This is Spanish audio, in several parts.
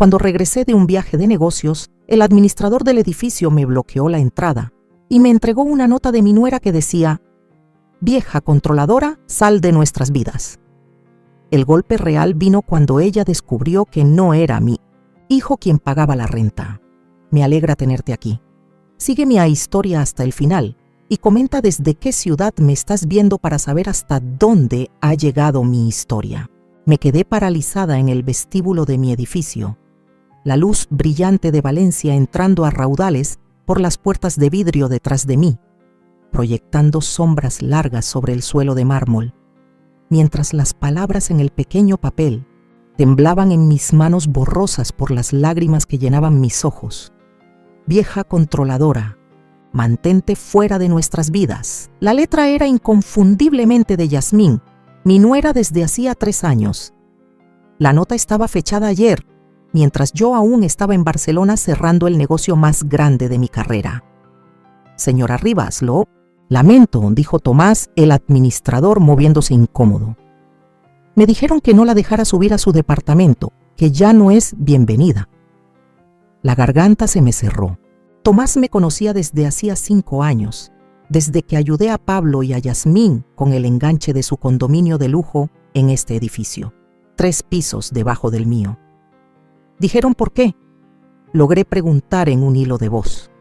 Cuando regresé de un viaje de negocios, el administrador del edificio me bloqueó la entrada y me entregó una nota de mi nuera que decía: «Vieja controladora, sal de nuestras vidas». El golpe real vino cuando ella descubrió que no era mi hijo quien pagaba la renta. Me alegra tenerte aquí. Sigue mi historia hasta el final y comenta desde qué ciudad me estás viendo para saber hasta dónde ha llegado mi historia. Me quedé paralizada en el vestíbulo de mi edificio. La luz brillante de Valencia entrando a raudales por las puertas de vidrio detrás de mí, proyectando sombras largas sobre el suelo de mármol, mientras las palabras en el pequeño papel temblaban en mis manos borrosas por las lágrimas que llenaban mis ojos. Vieja controladora, mantente fuera de nuestras vidas. La letra era inconfundiblemente de Yasmín, mi nuera desde hacía 3 años. La nota estaba fechada ayer, mientras yo aún estaba en Barcelona cerrando el negocio más grande de mi carrera. «Señora Rivas, lo lamento», dijo Tomás, el administrador, moviéndose incómodo. «Me dijeron que no la dejara subir a su departamento, que ya no es bienvenida». La garganta se me cerró. Tomás me conocía desde hacía 5 años, desde que ayudé a Pablo y a Yasmín con el enganche de su condominio de lujo en este edificio, 3 pisos debajo del mío. «¿Dijeron por qué?», logré preguntar en un hilo de voz.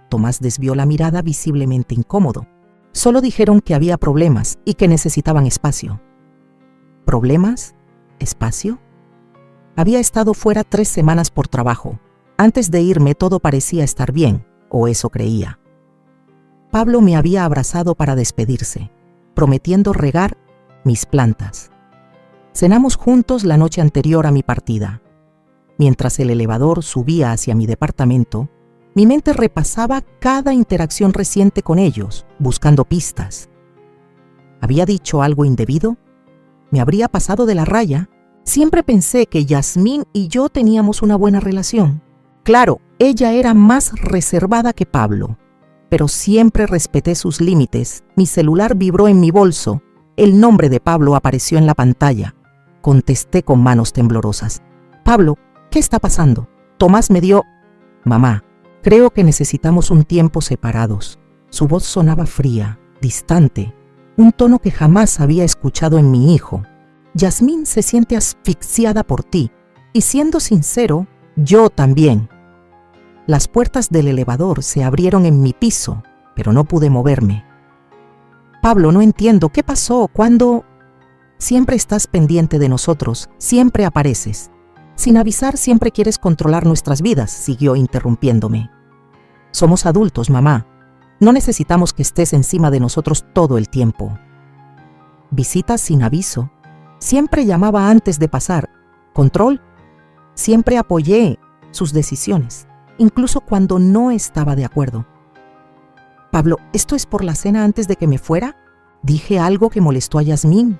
Tomás desvió la mirada visiblemente incómodo. «Solo dijeron que había problemas y que necesitaban espacio». ¿Problemas? ¿Espacio? Había estado fuera 3 semanas por trabajo. Antes de irme todo parecía estar bien, o eso creía. Pablo me había abrazado para despedirse, prometiendo regar mis plantas. Cenamos juntos la noche anterior a mi partida. Mientras el elevador subía hacia mi departamento, mi mente repasaba cada interacción reciente con ellos, buscando pistas. ¿Había dicho algo indebido? ¿Me habría pasado de la raya? Siempre pensé que Yasmín y yo teníamos una buena relación. Claro, ella era más reservada que Pablo, pero siempre respeté sus límites. Mi celular vibró en mi bolso. El nombre de Pablo apareció en la pantalla. Contesté con manos temblorosas. «Pablo, ¿qué está pasando?» Tomás me dio: «Mamá, creo que necesitamos un tiempo separados». Su voz sonaba fría, distante, un tono que jamás había escuchado en mi hijo. «Yasmín se siente asfixiada por ti, y siendo sincero, yo también». Las puertas del elevador se abrieron en mi piso, pero no pude moverme. «Pablo, no entiendo, ¿qué pasó? ¿Cuándo?» «Siempre estás pendiente de nosotros, siempre apareces. Sin avisar siempre quieres controlar nuestras vidas», siguió interrumpiéndome. «Somos adultos, mamá. No necesitamos que estés encima de nosotros todo el tiempo». Visitas sin aviso. Siempre llamaba antes de pasar. ¿Control? Siempre apoyé sus decisiones, incluso cuando no estaba de acuerdo. «Pablo, ¿esto es por la cena antes de que me fuera? ¿Dije algo que molestó a Yasmín?»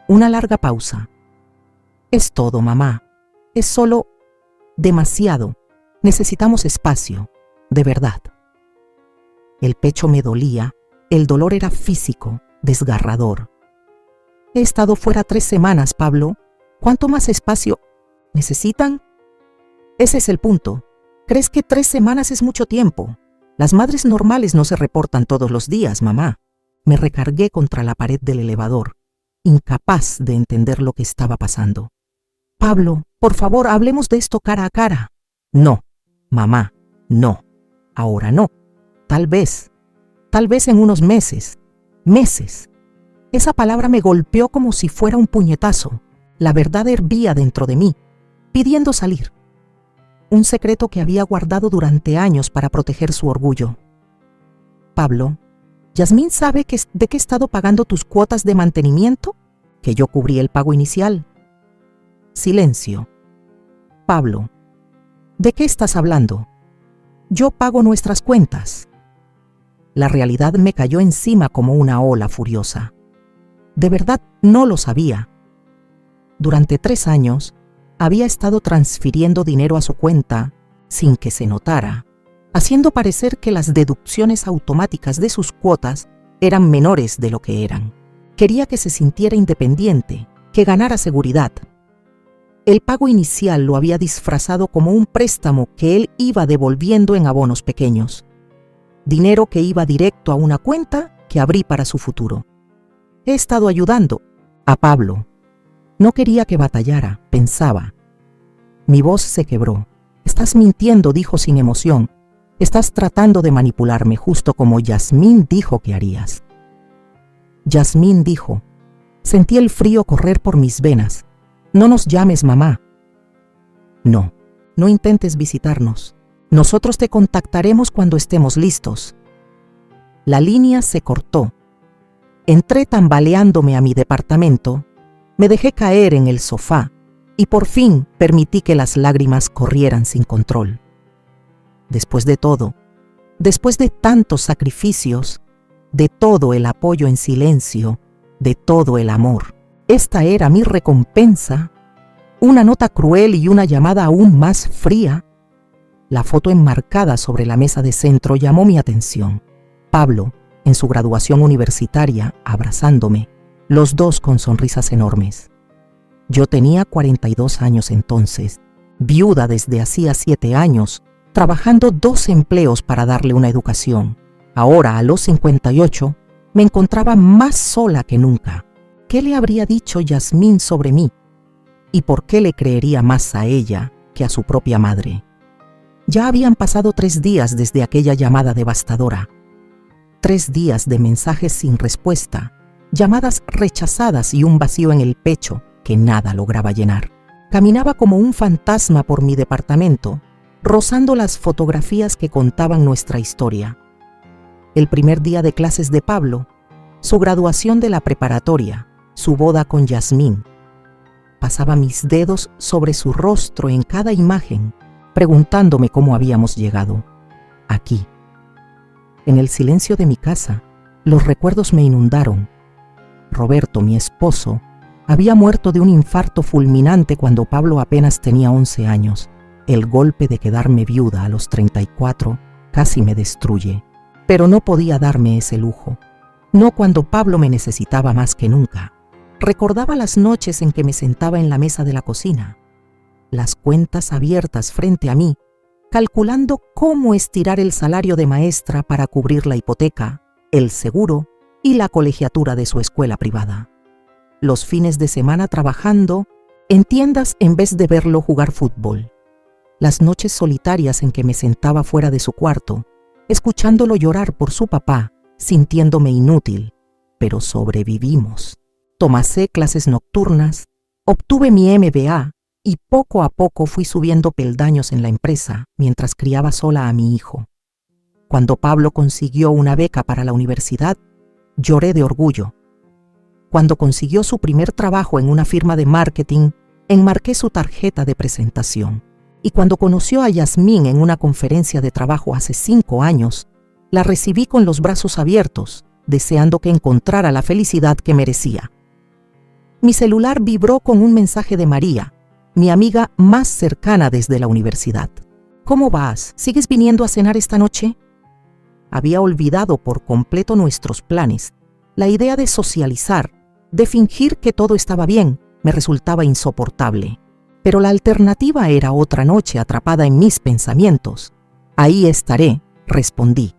Una larga pausa. «Es todo, mamá. Es solo demasiado. Necesitamos espacio, de verdad». El pecho me dolía, el dolor era físico, desgarrador. «He estado fuera 3 semanas, Pablo. ¿Cuánto más espacio necesitan?» «Ese es el punto. ¿Crees que 3 semanas es mucho tiempo? Las madres normales no se reportan todos los días, mamá». Me recargué contra la pared del elevador, incapaz de entender lo que estaba pasando. «Pablo, por favor, hablemos de esto cara a cara». «No, mamá, no. Ahora no. Tal vez en unos meses». «Meses». Esa palabra me golpeó como si fuera un puñetazo. La verdad hervía dentro de mí, pidiendo salir. Un secreto que había guardado durante años para proteger su orgullo. «Pablo, ¿Yasmín sabe de qué he estado pagando tus cuotas de mantenimiento? Que yo cubrí el pago inicial». Silencio. «Pablo, ¿de qué estás hablando? Yo pago nuestras cuentas». La realidad me cayó encima como una ola furiosa. De verdad no lo sabía. Durante 3 años había estado transfiriendo dinero a su cuenta sin que se notara, haciendo parecer que las deducciones automáticas de sus cuotas eran menores de lo que eran. Quería que se sintiera independiente, que ganara seguridad. El pago inicial lo había disfrazado como un préstamo que él iba devolviendo en abonos pequeños. Dinero que iba directo a una cuenta que abrí para su futuro. He estado ayudando a Pablo. No quería que batallara, pensaba. Mi voz se quebró. Estás mintiendo, dijo sin emoción. Estás tratando de manipularme justo como Yasmín dijo que harías. Yasmín dijo, sentí el frío correr por mis venas. No nos llames mamá. No, no intentes visitarnos. Nosotros te contactaremos cuando estemos listos. La línea se cortó. Entré tambaleándome a mi departamento, me dejé caer en el sofá y por fin permití que las lágrimas corrieran sin control. Después de todo, después de tantos sacrificios, de todo el apoyo en silencio, de todo el amor, esta era mi recompensa. Una nota cruel y una llamada aún más fría. La foto enmarcada sobre la mesa de centro llamó mi atención. Pablo, en su graduación universitaria, abrazándome, los dos con sonrisas enormes. Yo tenía 42 años entonces, viuda desde hacía 7 años, trabajando 2 empleos para darle una educación. Ahora, a los 58, me encontraba más sola que nunca. ¿Qué le habría dicho Yasmín sobre mí? ¿Y por qué le creería más a ella que a su propia madre? Ya habían pasado 3 días desde aquella llamada devastadora. 3 días de mensajes sin respuesta, llamadas rechazadas y un vacío en el pecho que nada lograba llenar. Caminaba como un fantasma por mi departamento, rozando las fotografías que contaban nuestra historia. El primer día de clases de Pablo, su graduación de la preparatoria, su boda con Yasmín. Pasaba mis dedos sobre su rostro en cada imagen, preguntándome cómo habíamos llegado. Aquí. En el silencio de mi casa, los recuerdos me inundaron. Roberto, mi esposo, había muerto de un infarto fulminante cuando Pablo apenas tenía 11 años. El golpe de quedarme viuda a los 34 casi me destruye. Pero no podía darme ese lujo. No cuando Pablo me necesitaba más que nunca. Recordaba las noches en que me sentaba en la mesa de la cocina, las cuentas abiertas frente a mí, calculando cómo estirar el salario de maestra para cubrir la hipoteca, el seguro y la colegiatura de su escuela privada. Los fines de semana trabajando en tiendas en vez de verlo jugar fútbol. Las noches solitarias en que me sentaba fuera de su cuarto, escuchándolo llorar por su papá, sintiéndome inútil, pero sobrevivimos. Tomacé clases nocturnas, obtuve mi MBA y poco a poco fui subiendo peldaños en la empresa mientras criaba sola a mi hijo. Cuando Pablo consiguió una beca para la universidad, lloré de orgullo. Cuando consiguió su primer trabajo en una firma de marketing, enmarqué su tarjeta de presentación. Y cuando conoció a Yasmín en una conferencia de trabajo hace 5 años, la recibí con los brazos abiertos, deseando que encontrara la felicidad que merecía. Mi celular vibró con un mensaje de María, mi amiga más cercana desde la universidad. ¿Cómo vas? ¿Sigues viniendo a cenar esta noche? Había olvidado por completo nuestros planes. La idea de socializar, de fingir que todo estaba bien, me resultaba insoportable. Pero la alternativa era otra noche atrapada en mis pensamientos. Ahí estaré, respondí.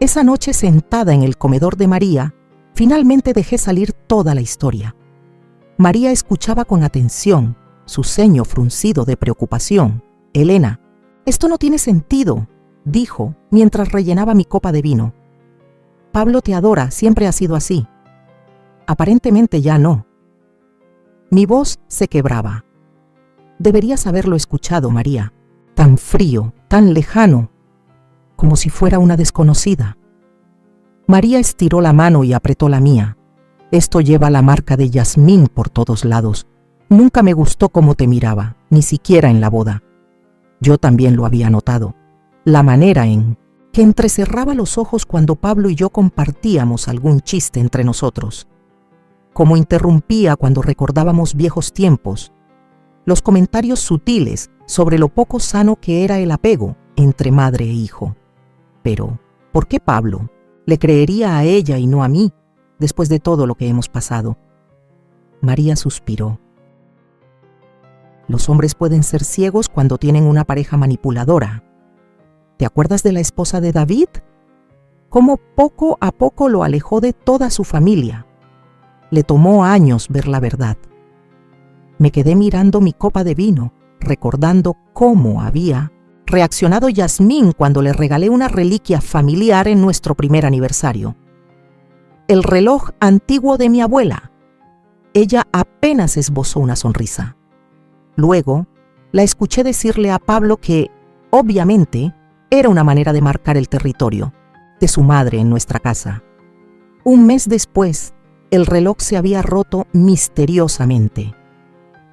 Esa noche sentada en el comedor de María, finalmente dejé salir toda la historia. María escuchaba con atención, su ceño fruncido de preocupación. Elena, esto no tiene sentido, dijo mientras rellenaba mi copa de vino. Pablo te adora, siempre ha sido así. Aparentemente ya no. Mi voz se quebraba. Deberías haberlo escuchado, María. Tan frío, tan lejano, como si fuera una desconocida. María estiró la mano y apretó la mía. Esto lleva la marca de Yasmín por todos lados. Nunca me gustó cómo te miraba, ni siquiera en la boda. Yo también lo había notado. La manera en que entrecerraba los ojos cuando Pablo y yo compartíamos algún chiste entre nosotros. Cómo interrumpía cuando recordábamos viejos tiempos. Los comentarios sutiles sobre lo poco sano que era el apego entre madre e hijo. Pero, ¿por qué Pablo le creería a ella y no a mí, después de todo lo que hemos pasado? María suspiró. Los hombres pueden ser ciegos cuando tienen una pareja manipuladora. ¿Te acuerdas de la esposa de David? Cómo poco a poco lo alejó de toda su familia. Le tomó años ver la verdad. Me quedé mirando mi copa de vino, recordando cómo había reaccionado Yasmín cuando le regalé una reliquia familiar en nuestro primer aniversario. El reloj antiguo de mi abuela. Ella apenas esbozó una sonrisa. Luego, la escuché decirle a Pablo que, obviamente, era una manera de marcar el territorio de su madre en nuestra casa. Un mes después, el reloj se había roto misteriosamente.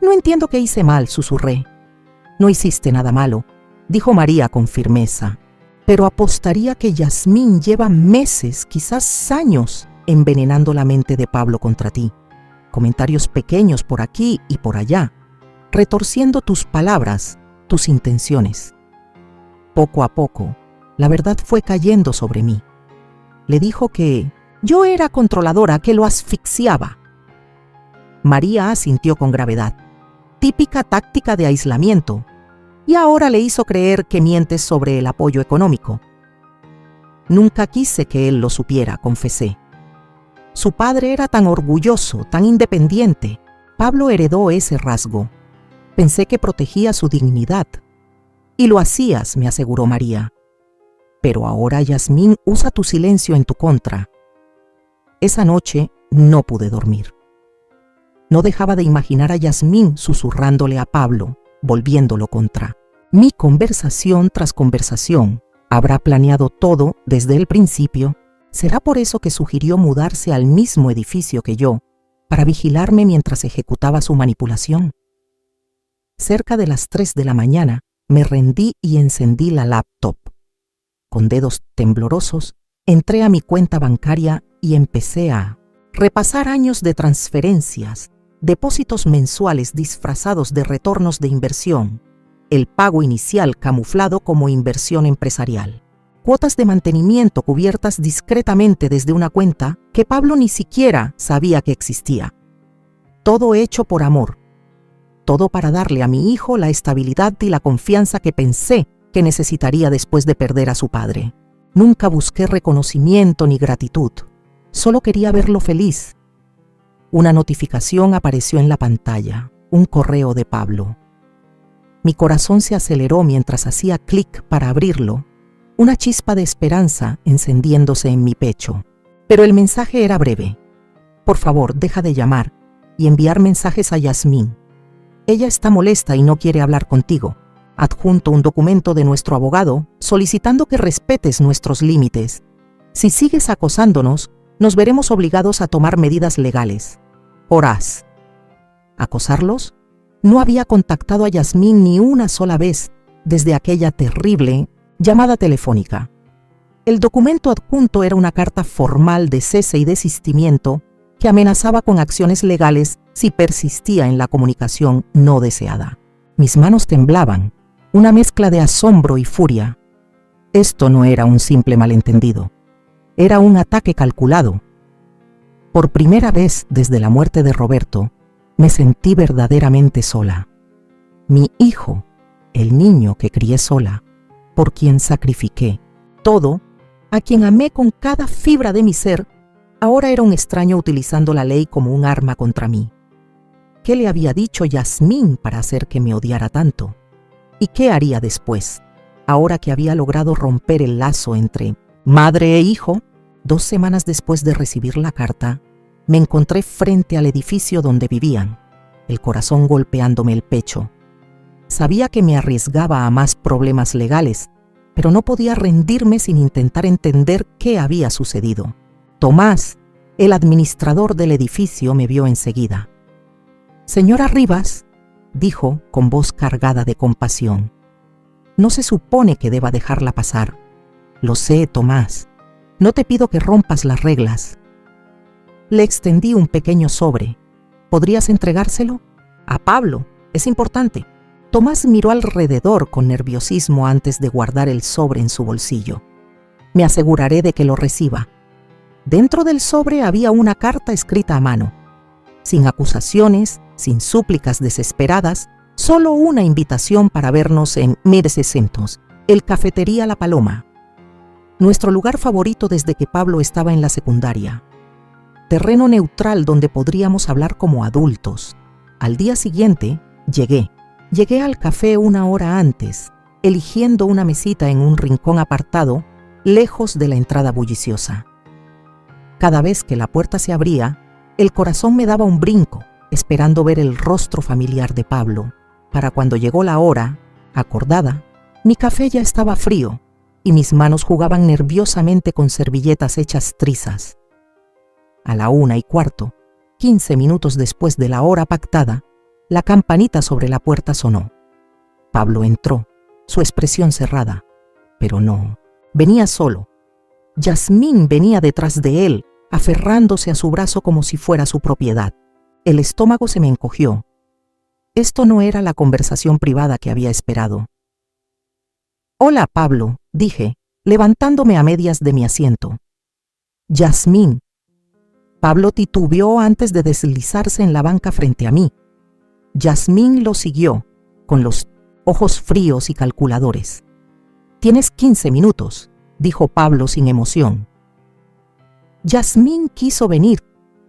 No entiendo qué hice mal, susurré. No hiciste nada malo, dijo María con firmeza, pero apostaría que Yasmín lleva meses, quizás años, envenenando la mente de Pablo contra ti. Comentarios pequeños por aquí y por allá, retorciendo tus palabras, tus intenciones. Poco a poco, la verdad fue cayendo sobre mí. Le dijo que yo era controladora, que lo asfixiaba. María asintió con gravedad. Típica táctica de aislamiento. Y ahora le hizo creer que mientes sobre el apoyo económico. Nunca quise que él lo supiera, confesé. Su padre era tan orgulloso, tan independiente. Pablo heredó ese rasgo. Pensé que protegía su dignidad. Y lo hacías, me aseguró María. Pero ahora Yasmín usa tu silencio en tu contra. Esa noche no pude dormir. No dejaba de imaginar a Yasmín susurrándole a Pablo, volviéndolo contra. Mi conversación tras conversación. Habrá planeado todo desde el principio. ¿Será por eso que sugirió mudarse al mismo edificio que yo, para vigilarme mientras ejecutaba su manipulación? Cerca de las 3 de la mañana, me rendí y encendí la laptop. Con dedos temblorosos, entré a mi cuenta bancaria y empecé a repasar años de transferencias, depósitos mensuales disfrazados de retornos de inversión, el pago inicial camuflado como inversión empresarial, cuotas de mantenimiento cubiertas discretamente desde una cuenta que Pablo ni siquiera sabía que existía. Todo hecho por amor. Todo para darle a mi hijo la estabilidad y la confianza que pensé que necesitaría después de perder a su padre. Nunca busqué reconocimiento ni gratitud. Solo quería verlo feliz. Una notificación apareció en la pantalla, un correo de Pablo. Mi corazón se aceleró mientras hacía clic para abrirlo, una chispa de esperanza encendiéndose en mi pecho. Pero el mensaje era breve. Por favor, deja de llamar y enviar mensajes a Yasmín. Ella está molesta y no quiere hablar contigo. Adjunto un documento de nuestro abogado solicitando que respetes nuestros límites. Si sigues acosándonos, nos veremos obligados a tomar medidas legales. Horaz. ¿Acosarlos? No había contactado a Yasmín ni una sola vez desde aquella terrible llamada telefónica. El documento adjunto era una carta formal de cese y desistimiento que amenazaba con acciones legales si persistía en la comunicación no deseada. Mis manos temblaban, una mezcla de asombro y furia. Esto no era un simple malentendido. Era un ataque calculado. Por primera vez desde la muerte de Roberto, me sentí verdaderamente sola. Mi hijo, el niño que crié sola, por quien sacrifiqué todo, a quien amé con cada fibra de mi ser, ahora era un extraño utilizando la ley como un arma contra mí. ¿Qué le había dicho Yasmín para hacer que me odiara tanto? ¿Y qué haría después, ahora que había logrado romper el lazo entre madre e hijo? 2 semanas después de recibir la carta, me encontré frente al edificio donde vivían, el corazón golpeándome el pecho. Sabía que me arriesgaba a más problemas legales, pero no podía rendirme sin intentar entender qué había sucedido. Tomás, el administrador del edificio, me vio enseguida. «Señora Rivas», dijo con voz cargada de compasión, «no se supone que deba dejarla pasar. Lo sé, Tomás. No te pido que rompas las reglas». Le extendí un pequeño sobre. «¿Podrías entregárselo?» «A Pablo. Es importante». Tomás miró alrededor con nerviosismo antes de guardar el sobre en su bolsillo. «Me aseguraré de que lo reciba». Dentro del sobre había una carta escrita a mano. Sin acusaciones, sin súplicas desesperadas, Solo una invitación para vernos en 1600, el Cafetería La Paloma. Nuestro lugar favorito desde que Pablo estaba en la secundaria. Terreno neutral donde podríamos hablar como adultos. Al día siguiente, Llegué al café una hora antes, eligiendo una mesita en un rincón apartado, lejos de la entrada bulliciosa. Cada vez que la puerta se abría, el corazón me daba un brinco, esperando ver el rostro familiar de Pablo. Para cuando llegó la hora, acordada, mi café ya estaba frío y mis manos jugaban nerviosamente con servilletas hechas trizas. A la 1:15, 15 minutos después de la hora pactada, la campanita sobre la puerta sonó. Pablo entró, su expresión cerrada. Pero no, venía solo. Yasmín venía detrás de él, aferrándose a su brazo como si fuera su propiedad. El estómago se me encogió. Esto no era la conversación privada que había esperado. «Hola, Pablo», dije, levantándome a medias de mi asiento. «Yasmín». Pablo titubeó antes de deslizarse en la banca frente a mí. Yasmín lo siguió, con los ojos fríos y calculadores. «Tienes 15 minutos», dijo Pablo sin emoción. Yasmín quiso venir,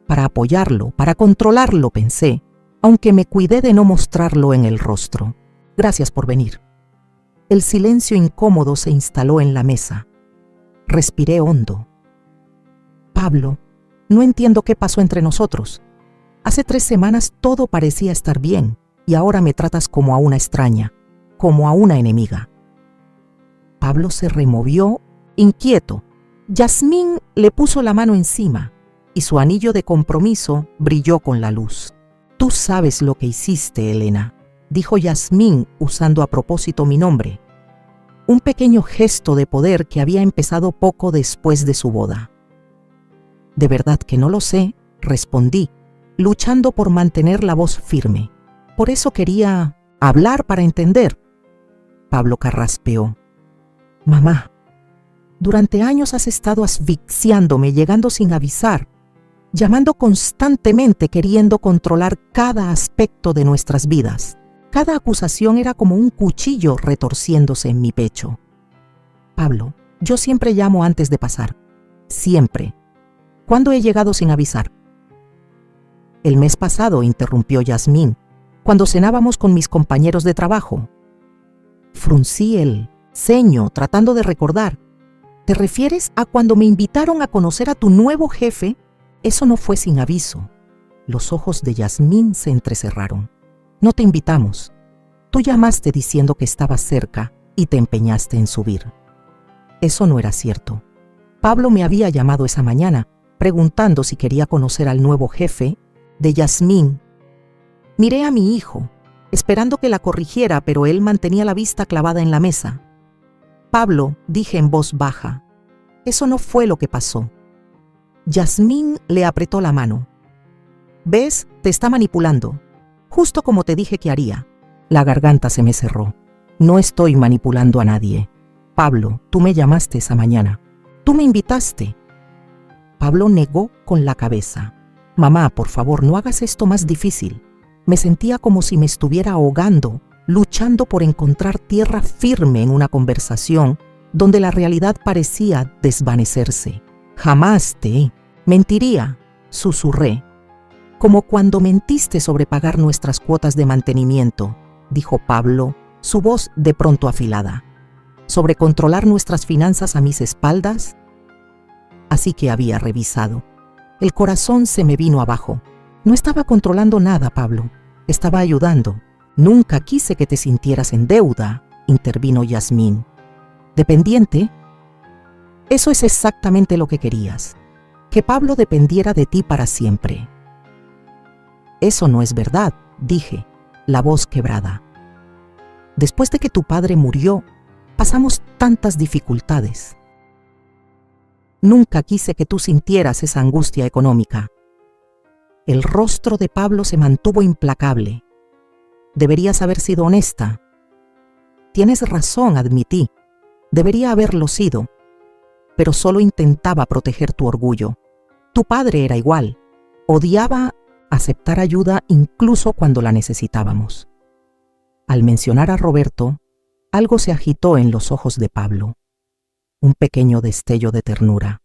para apoyarlo, para controlarlo, pensé, aunque me cuidé de no mostrarlo en el rostro. «Gracias por venir». El silencio incómodo se instaló en la mesa. Respiré hondo. «Pablo, no entiendo qué pasó entre nosotros. Hace 3 semanas todo parecía estar bien y ahora me tratas como a una extraña, como a una enemiga». Pablo se removió, inquieto. Yasmín le puso la mano encima y su anillo de compromiso brilló con la luz. «Tú sabes lo que hiciste, Elena», dijo Yasmín usando a propósito mi nombre. Un pequeño gesto de poder que había empezado poco después de su boda. «De verdad que no lo sé», respondí, luchando por mantener la voz firme. «Por eso quería hablar para entender». Pablo carraspeó. «Mamá, durante años has estado asfixiándome, llegando sin avisar, llamando constantemente queriendo controlar cada aspecto de nuestras vidas. Cada acusación era como un cuchillo retorciéndose en mi pecho. Pablo, yo siempre llamo antes de pasar. Siempre. ¿Cuándo he llegado sin avisar?» «El mes pasado», interrumpió Yasmín, «cuando cenábamos con mis compañeros de trabajo». Fruncí el ceño, tratando de recordar. «¿Te refieres a cuando me invitaron a conocer a tu nuevo jefe? Eso no fue sin aviso». Los ojos de Yasmín se entrecerraron. «No te invitamos. Tú llamaste diciendo que estabas cerca y te empeñaste en subir». Eso no era cierto. Pablo me había llamado esa mañana, preguntando si quería conocer al nuevo jefe de Yasmín. Miré a mi hijo, esperando que la corrigiera, pero él mantenía la vista clavada en la mesa. «Pablo», dije en voz baja, «eso no fue lo que pasó». Yasmín le apretó la mano. «¿Ves? Te está manipulando. Justo como te dije que haría». La garganta se me cerró. «No estoy manipulando a nadie. Pablo, tú me llamaste esa mañana. Tú me invitaste». Pablo negó con la cabeza. «Mamá, por favor, no hagas esto más difícil». Me sentía como si me estuviera ahogando, luchando por encontrar tierra firme en una conversación donde la realidad parecía desvanecerse. «Jamás te mentiría», susurré. «Como cuando mentiste sobre pagar nuestras cuotas de mantenimiento», dijo Pablo, su voz de pronto afilada. «¿Sobre controlar nuestras finanzas a mis espaldas?» Así que había revisado. El corazón se me vino abajo. «No estaba controlando nada, Pablo. Estaba ayudando. Nunca quise que te sintieras en deuda», intervino Yasmín. «¿Dependiente?» «Eso es exactamente lo que querías. Que Pablo dependiera de ti para siempre». «Eso no es verdad», dije, la voz quebrada. «Después de que tu padre murió, pasamos tantas dificultades. Nunca quise que tú sintieras esa angustia económica». El rostro de Pablo se mantuvo implacable. «Deberías haber sido honesta». «Tienes razón», admití. «Debería haberlo sido. Pero solo intentaba proteger tu orgullo. Tu padre era igual. Odiaba aceptar ayuda incluso cuando la necesitábamos». Al mencionar a Roberto, algo se agitó en los ojos de Pablo. Un pequeño destello de ternura.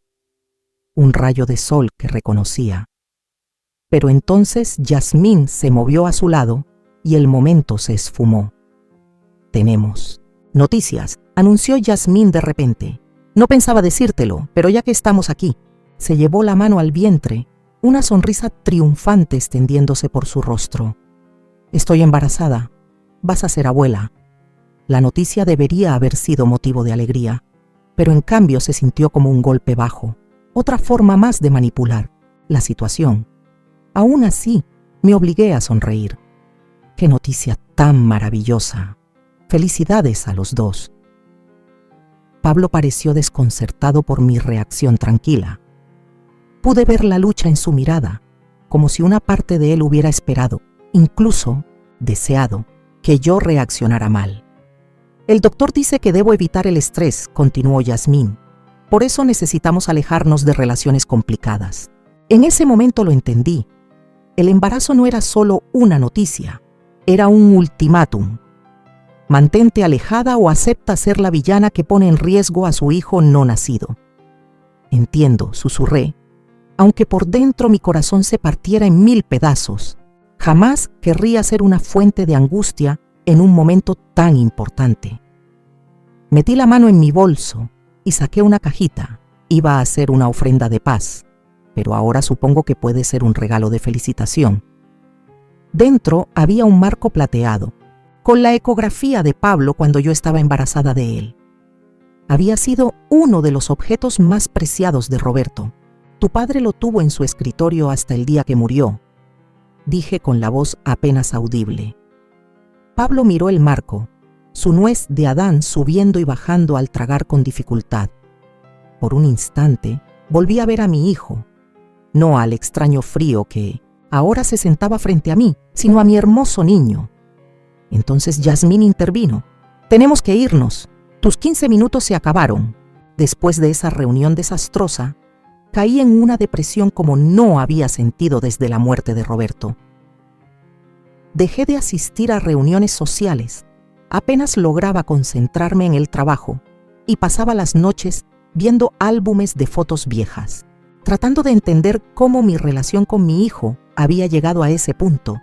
Un rayo de sol que reconocía. Pero entonces Yasmín se movió a su lado y el momento se esfumó. «Tenemos noticias», anunció Yasmín de repente. «No pensaba decírtelo, pero ya que estamos aquí». Se llevó la mano al vientre, una sonrisa triunfante extendiéndose por su rostro. «Estoy embarazada. Vas a ser abuela». La noticia debería haber sido motivo de alegría, pero en cambio se sintió como un golpe bajo, otra forma más de manipular la situación. Aún así, me obligué a sonreír. ¡Qué noticia tan maravillosa! ¡Felicidades a los dos! Pablo pareció desconcertado por mi reacción tranquila. Pude ver la lucha en su mirada, como si una parte de él hubiera esperado, incluso deseado, que yo reaccionara mal. «El doctor dice que debo evitar el estrés», continuó Yasmín. «Por eso necesitamos alejarnos de relaciones complicadas». En ese momento lo entendí. El embarazo no era solo una noticia, era un ultimátum. Mantente alejada o acepta ser la villana que pone en riesgo a su hijo no nacido. «Entiendo», susurré, aunque por dentro mi corazón se partiera en 1000 pedazos. Jamás querría ser una fuente de angustia en un momento tan importante. Metí la mano en mi bolso y saqué una cajita. Iba a ser una ofrenda de paz, pero ahora supongo que puede ser un regalo de felicitación. Dentro había un marco plateado, con la ecografía de Pablo cuando yo estaba embarazada de él. Había sido uno de los objetos más preciados de Roberto. «Tu padre lo tuvo en su escritorio hasta el día que murió», dije con la voz apenas audible. Pablo miró el marco, su nuez de Adán subiendo y bajando al tragar con dificultad. Por un instante volví a ver a mi hijo, no al extraño frío que ahora se sentaba frente a mí, sino a mi hermoso niño. Entonces Yasmín intervino. «Tenemos que irnos. Tus 15 minutos se acabaron». Después de esa reunión desastrosa, caí en una depresión como no había sentido desde la muerte de Roberto. Dejé de asistir a reuniones sociales, apenas lograba concentrarme en el trabajo y pasaba las noches viendo álbumes de fotos viejas, tratando de entender cómo mi relación con mi hijo había llegado a ese punto.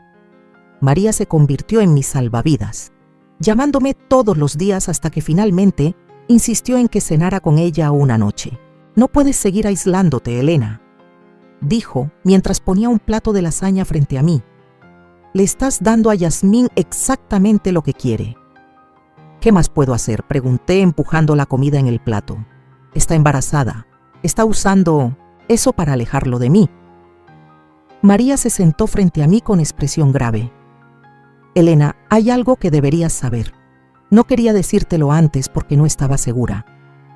María se convirtió en mi salvavidas, llamándome todos los días hasta que finalmente insistió en que cenara con ella una noche. «No puedes seguir aislándote, Elena», dijo mientras ponía un plato de lasaña frente a mí. «Le estás dando a Yasmín exactamente lo que quiere». «¿Qué más puedo hacer?», pregunté empujando la comida en el plato. «Está embarazada. Está usando eso para alejarlo de mí». María se sentó frente a mí con expresión grave. «Elena, hay algo que deberías saber. No quería decírtelo antes porque no estaba segura,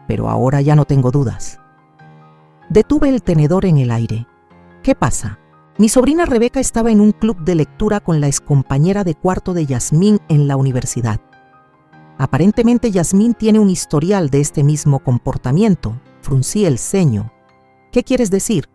pero ahora ya no tengo dudas». Detuve el tenedor en el aire. «¿Qué pasa?». Mi sobrina Rebeca estaba en un club de lectura con la excompañera de cuarto de Yasmín en la universidad. Aparentemente Yasmín tiene un historial de este mismo comportamiento. Fruncí el ceño. «¿Qué quieres decir?».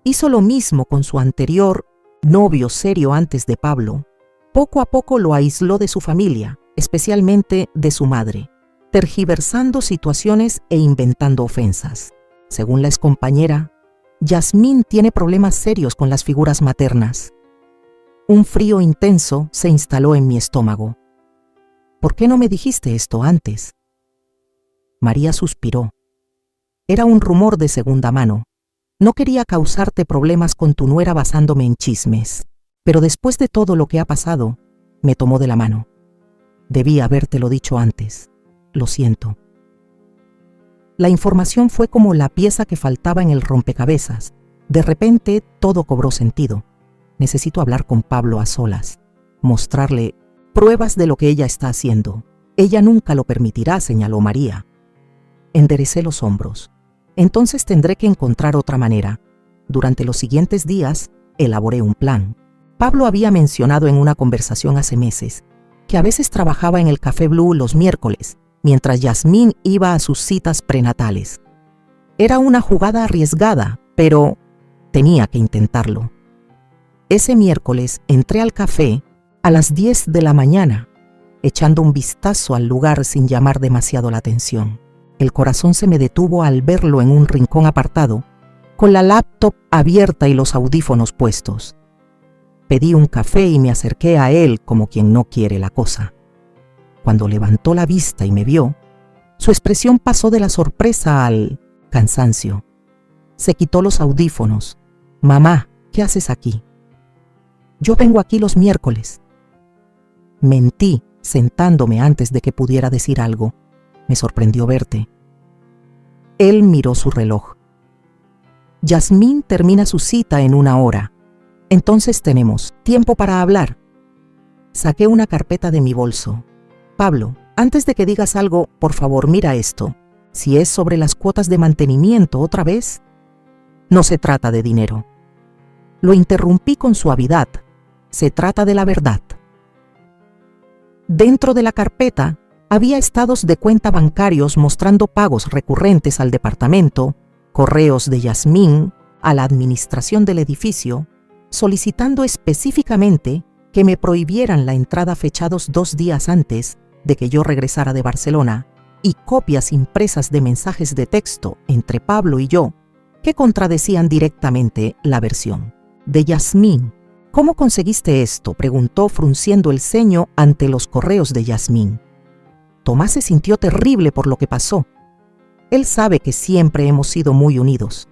Hizo lo mismo con su anterior novio serio antes de Pablo. Poco a poco lo aisló de su familia, especialmente de su madre, tergiversando situaciones e inventando ofensas. Según la excompañera, Yasmín tiene problemas serios con las figuras maternas. Un frío intenso se instaló en mi estómago. «¿Por qué no me dijiste esto antes?». María suspiró. «Era un rumor de segunda mano. No quería causarte problemas con tu nuera basándome en chismes. Pero después de todo lo que ha pasado», me tomó de la mano. «Debí habértelo dicho antes. Lo siento». La información fue como la pieza que faltaba en el rompecabezas. De repente todo cobró sentido. Necesito hablar con Pablo a solas, mostrarle pruebas de lo que ella está haciendo. «Ella nunca lo permitirá», señaló María. Enderecé los hombros. «Entonces tendré que encontrar otra manera». Durante los siguientes días elaboré un plan. Pablo había mencionado en una conversación hace meses que a veces trabajaba en el Café Blue los miércoles, mientras Yasmín iba a sus citas prenatales. Era una jugada arriesgada, pero tenía que intentarlo. Ese miércoles entré al café a las 10 de la mañana echando un vistazo al lugar sin llamar demasiado la atención. El corazón se me detuvo al verlo en un rincón apartado, con la laptop abierta y los audífonos puestos. Pedí un café y me acerqué a él como quien no quiere la cosa. Cuando levantó la vista y me vio, su expresión pasó de la sorpresa al cansancio. Se quitó los audífonos. «Mamá, ¿qué haces aquí?» «Yo vengo aquí los miércoles». Mentí, sentándome antes de que pudiera decir algo. «Me sorprendió verte». Él miró su reloj. «Yasmín termina su cita en 1 hora. Entonces tenemos tiempo para hablar». Saqué una carpeta de mi bolso. «Pablo, antes de que digas algo, por favor, mira esto. Si es sobre las cuotas de mantenimiento otra vez, no se trata de dinero». Lo interrumpí con suavidad. «Se trata de la verdad». Dentro de la carpeta había estados de cuenta bancarios mostrando pagos recurrentes al departamento, correos de Yasmín a la administración del edificio, solicitando específicamente que me prohibieran la entrada fechados 2 días antes de que yo regresara de Barcelona, y copias impresas de mensajes de texto entre Pablo y yo que contradecían directamente la versión de Yasmín. «¿Cómo conseguiste esto?», preguntó frunciendo el ceño ante los correos de Yasmín. Tomás se sintió terrible por lo que pasó. Él sabe que siempre hemos sido muy unidos.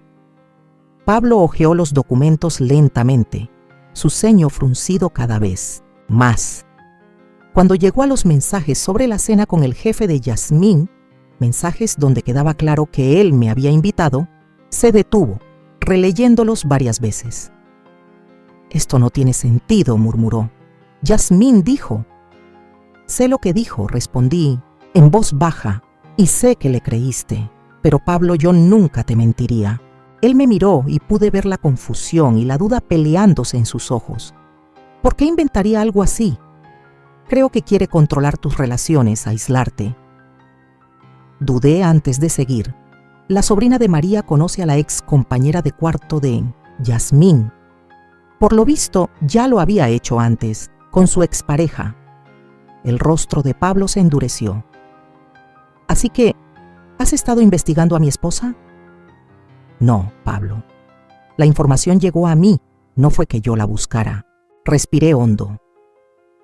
Pablo hojeó los documentos lentamente, su ceño fruncido cada vez más. Cuando llegó a los mensajes sobre la cena con el jefe de Yasmín, mensajes donde quedaba claro que él me había invitado, se detuvo, releyéndolos varias veces. «Esto no tiene sentido», murmuró. «Yasmín dijo». «Sé lo que dijo», respondí en voz baja, «y sé que le creíste. Pero Pablo, yo nunca te mentiría». Él me miró y pude ver la confusión y la duda peleándose en sus ojos. «¿Por qué inventaría algo así? Creo que quiere controlar tus relaciones, aislarte». Dudé antes de seguir. La sobrina de María conoce a la ex compañera de cuarto de Yasmín. Por lo visto, ya lo había hecho antes, con su expareja. El rostro de Pablo se endureció. «Así que, ¿has estado investigando a mi esposa?» «No, Pablo. La información llegó a mí, no fue que yo la buscara». Respiré hondo.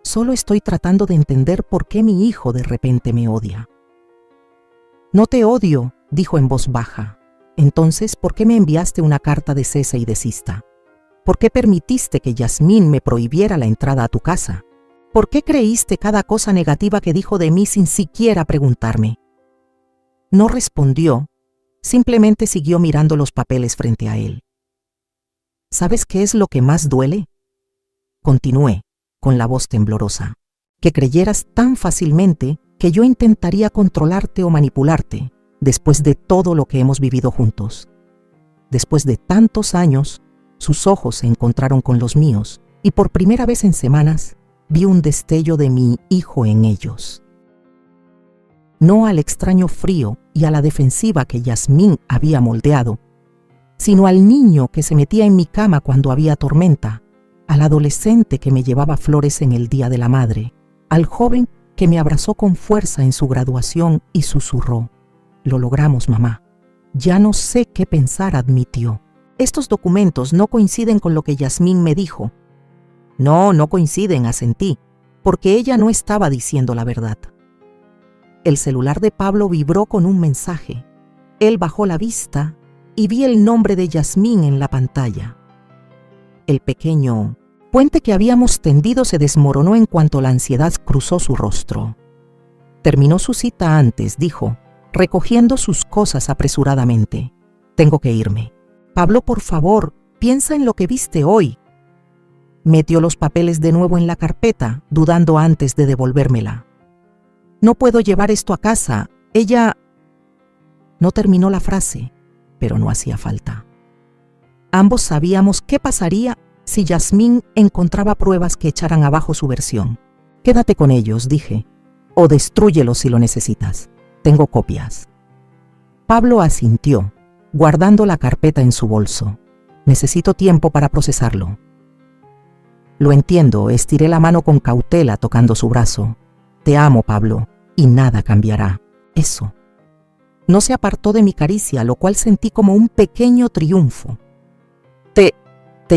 «Solo estoy tratando de entender por qué mi hijo de repente me odia». «No te odio», dijo en voz baja. «Entonces, ¿por qué me enviaste una carta de cese y desista? ¿Por qué permitiste que Yasmín me prohibiera la entrada a tu casa? ¿Por qué creíste cada cosa negativa que dijo de mí sin siquiera preguntarme?» No respondió, simplemente siguió mirando los papeles frente a él. «¿Sabes qué es lo que más duele?», continué, con la voz temblorosa. «Que creyeras tan fácilmente que yo intentaría controlarte o manipularte después de todo lo que hemos vivido juntos. Después de tantos años, sus ojos se encontraron con los míos y por primera vez en semanas vi un destello de mi hijo en ellos. No al extraño frío y a la defensiva que Yasmín había moldeado, sino al niño que se metía en mi cama cuando había tormenta, al adolescente que me llevaba flores en el Día de la Madre, al joven que me abrazó con fuerza en su graduación y susurró: «Lo logramos, mamá». «Ya no sé qué pensar», admitió. «Estos documentos no coinciden con lo que Yasmín me dijo». «No, no coinciden», asentí, porque ella no estaba diciendo la verdad. El celular de Pablo vibró con un mensaje. Él bajó la vista y vi el nombre de Yasmín en la pantalla. El pequeño puente que habíamos tendido se desmoronó en cuanto la ansiedad cruzó su rostro. «Terminó su cita antes», dijo, recogiendo sus cosas apresuradamente. «Tengo que irme». «Pablo, por favor, piensa en lo que viste hoy». Metió los papeles de nuevo en la carpeta, dudando antes de devolvérmela. «No puedo llevar esto a casa. Ella…». No terminó la frase, pero no hacía falta. Ambos sabíamos qué pasaría si Yasmín encontraba pruebas que echaran abajo su versión. «Quédate con ellos», dije, «o destrúyelos si lo necesitas. Tengo copias». Pablo asintió, guardando la carpeta en su bolso. «Necesito tiempo para procesarlo». «Lo entiendo», estiré la mano con cautela tocando su brazo. Te amo, Pablo, y nada cambiará. Eso. No se apartó de mi caricia, lo cual sentí como un pequeño triunfo. Te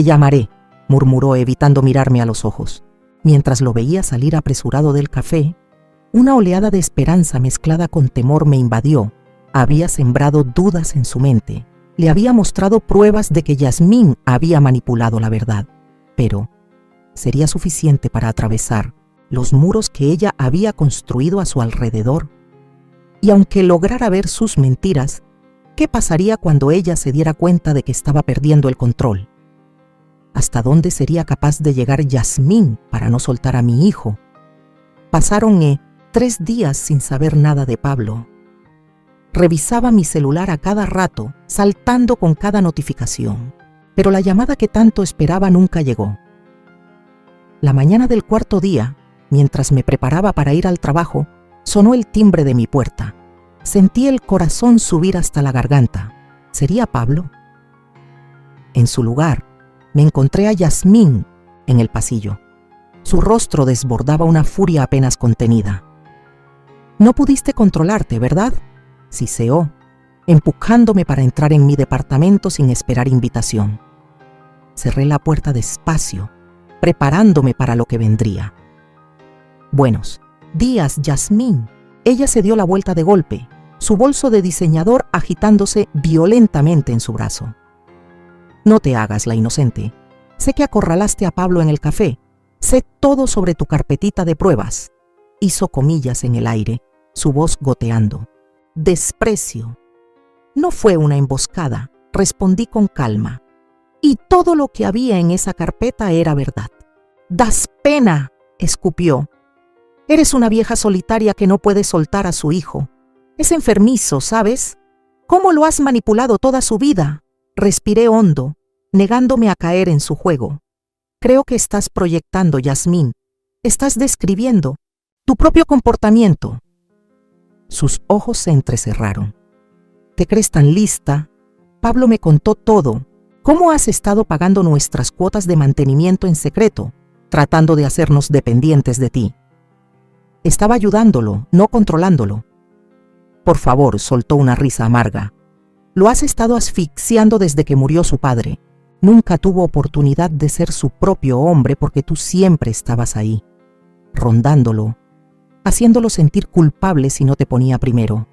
llamaré, murmuró evitando mirarme a los ojos. Mientras lo veía salir apresurado del café, una oleada de esperanza mezclada con temor me invadió. Había sembrado dudas en su mente. Le había mostrado pruebas de que Yasmín había manipulado la verdad. Pero ¿sería suficiente para atravesar los muros que ella había construido a su alrededor? Y aunque lograra ver sus mentiras, ¿qué pasaría cuando ella se diera cuenta de que estaba perdiendo el control? ¿Hasta dónde sería capaz de llegar Yasmín para no soltar a mi hijo? Pasaron 3 días sin saber nada de Pablo. Revisaba mi celular a cada rato, saltando con cada notificación, pero la llamada que tanto esperaba nunca llegó. La mañana del 4.º día, mientras me preparaba para ir al trabajo, sonó el timbre de mi puerta. Sentí el corazón subir hasta la garganta. ¿Sería Pablo? En su lugar, me encontré a Yasmín en el pasillo. Su rostro desbordaba una furia apenas contenida. «No pudiste controlarte, ¿verdad?», siseó, empujándome para entrar en mi departamento sin esperar invitación. Cerré la puerta despacio, preparándome para lo que vendría. «Buenos días, Yasmín». Ella se dio la vuelta de golpe, su bolso de diseñador agitándose violentamente en su brazo. «No te hagas la inocente. Sé que acorralaste a Pablo en el café. Sé todo sobre tu carpetita de pruebas». Hizo comillas en el aire, su voz goteando. «Desprecio». «No fue una emboscada», respondí con calma. «Y todo lo que había en esa carpeta era verdad». «Das pena», escupió. «Eres una vieja solitaria que no puede soltar a su hijo. Es enfermizo, ¿sabes? ¿Cómo lo has manipulado toda su vida?». Respiré hondo, negándome a caer en su juego. «Creo que estás proyectando, Yasmín. Estás describiendo tu propio comportamiento». Sus ojos se entrecerraron. «¿Te crees tan lista? Pablo me contó todo. ¿Cómo has estado pagando nuestras cuotas de mantenimiento en secreto, tratando de hacernos dependientes de ti? Estaba ayudándolo, no controlándolo». «Por favor», soltó una risa amarga. «Lo has estado asfixiando desde que murió su padre. Nunca tuvo oportunidad de ser su propio hombre porque tú siempre estabas ahí, rondándolo, haciéndolo sentir culpable si no te ponía primero.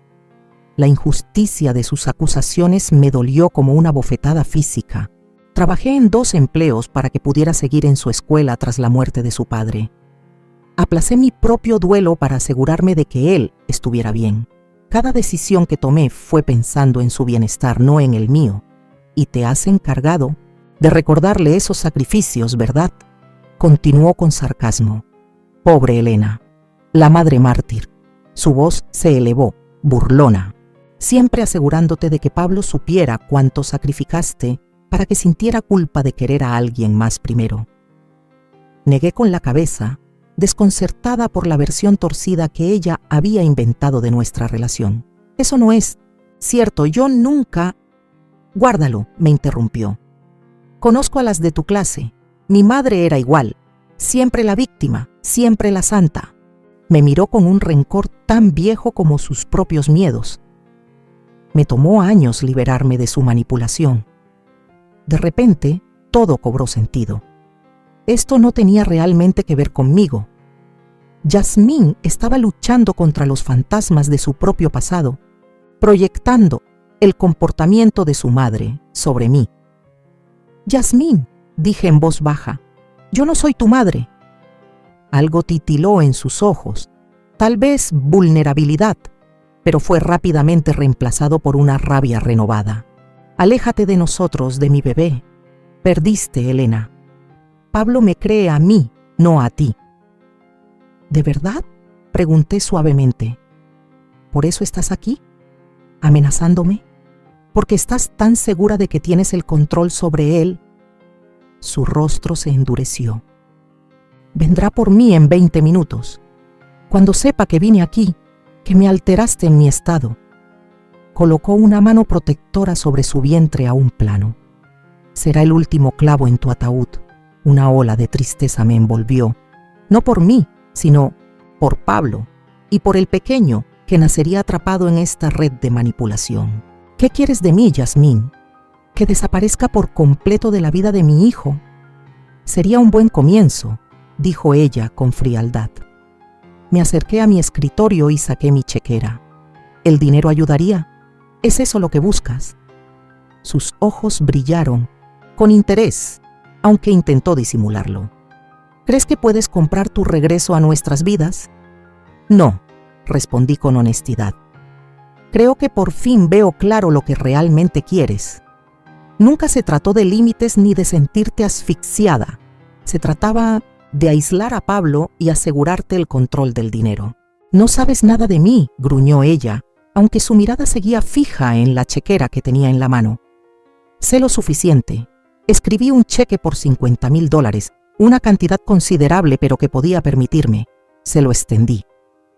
La injusticia de sus acusaciones me dolió como una bofetada física. Trabajé en 2 empleos para que pudiera seguir en su escuela tras la muerte de su padre. Aplacé mi propio duelo para asegurarme de que él estuviera bien. Cada decisión que tomé fue pensando en su bienestar, no en el mío. Y te has encargado de recordarle esos sacrificios, ¿verdad?», continuó con sarcasmo. «Pobre Elena, la madre mártir». Su voz se elevó, burlona. «Siempre asegurándote de que Pablo supiera cuánto sacrificaste para que sintiera culpa de querer a alguien más primero». Negué con la cabeza, desconcertada por la versión torcida que ella había inventado de nuestra relación. «Eso no es cierto, yo nunca...». «Guárdalo», me interrumpió. «Conozco a las de tu clase. Mi madre era igual. Siempre la víctima, siempre la santa». Me miró con un rencor tan viejo como sus propios miedos. Me tomó años liberarme de su manipulación. De repente, todo cobró sentido. Esto no tenía realmente que ver conmigo. Yasmín estaba luchando contra los fantasmas de su propio pasado, proyectando el comportamiento de su madre sobre mí. «Yasmín», dije en voz baja, «yo no soy tu madre». Algo titiló en sus ojos, tal vez vulnerabilidad, pero fue rápidamente reemplazado por una rabia renovada. «Aléjate de nosotros, de mi bebé. Perdiste, Elena. Pablo me cree a mí, no a ti». «¿De verdad?», pregunté suavemente. «¿Por eso estás aquí? ¿Amenazándome? ¿Porque estás tan segura de que tienes el control sobre él?». Su rostro se endureció. «Vendrá por mí en 20 minutos. Cuando sepa que vine aquí, que me alteraste en mi estado». Colocó una mano protectora sobre su vientre aún plano. «Será el último clavo en tu ataúd». Una ola de tristeza me envolvió, no por mí, sino por Pablo y por el pequeño que nacería atrapado en esta red de manipulación. ¿Qué quieres de mí, Yasmín? ¿Que desaparezca por completo de la vida de mi hijo? Sería un buen comienzo, dijo ella con frialdad. Me acerqué a mi escritorio y saqué mi chequera. ¿El dinero ayudaría? ¿Es eso lo que buscas? Sus ojos brillaron con interés, aunque intentó disimularlo. ¿Crees que puedes comprar tu regreso a nuestras vidas? No, respondí con honestidad. Creo que por fin veo claro lo que realmente quieres. Nunca se trató de límites ni de sentirte asfixiada. Se trataba de aislar a Pablo y asegurarte el control del dinero. No sabes nada de mí, gruñó ella, aunque su mirada seguía fija en la chequera que tenía en la mano. Sé lo suficiente. Escribí un cheque por $50,000, una cantidad considerable pero que podía permitirme. Se lo extendí.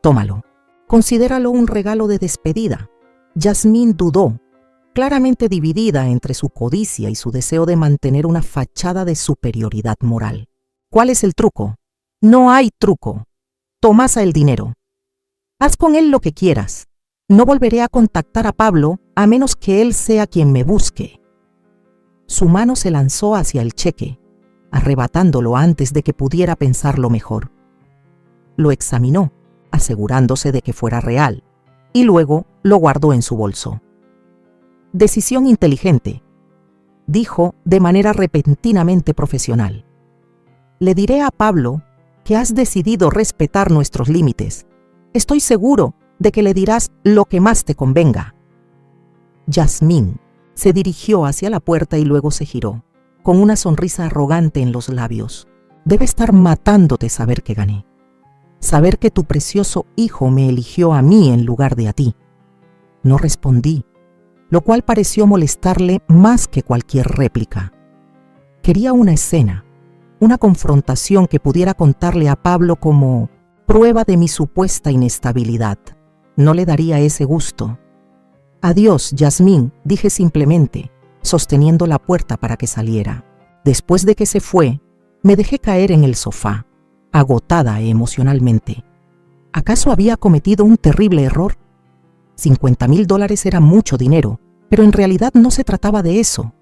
Tómalo. Considéralo un regalo de despedida. Yasmín dudó, claramente dividida entre su codicia y su deseo de mantener una fachada de superioridad moral. ¿Cuál es el truco? No hay truco. Tomasa el dinero. Haz con él lo que quieras. No volveré a contactar a Pablo a menos que él sea quien me busque. Su mano se lanzó hacia el cheque, arrebatándolo antes de que pudiera pensarlo mejor. Lo examinó, asegurándose de que fuera real, y luego lo guardó en su bolso. Decisión inteligente, dijo de manera repentinamente profesional. Le diré a Pablo que has decidido respetar nuestros límites. Estoy seguro de que le dirás lo que más te convenga. Yasmín se dirigió hacia la puerta y luego se giró, con una sonrisa arrogante en los labios. Debe estar matándote saber que gané. Saber que tu precioso hijo me eligió a mí en lugar de a ti. No respondí, lo cual pareció molestarle más que cualquier réplica. Quería una escena, una confrontación que pudiera contarle a Pablo como prueba de mi supuesta inestabilidad. No le daría ese gusto. Adiós, Yasmín, dije simplemente, sosteniendo la puerta para que saliera. Después de que se fue, me dejé caer en el sofá, agotada emocionalmente. ¿Acaso había cometido un terrible error? $50,000 era mucho dinero, pero en realidad no se trataba de eso.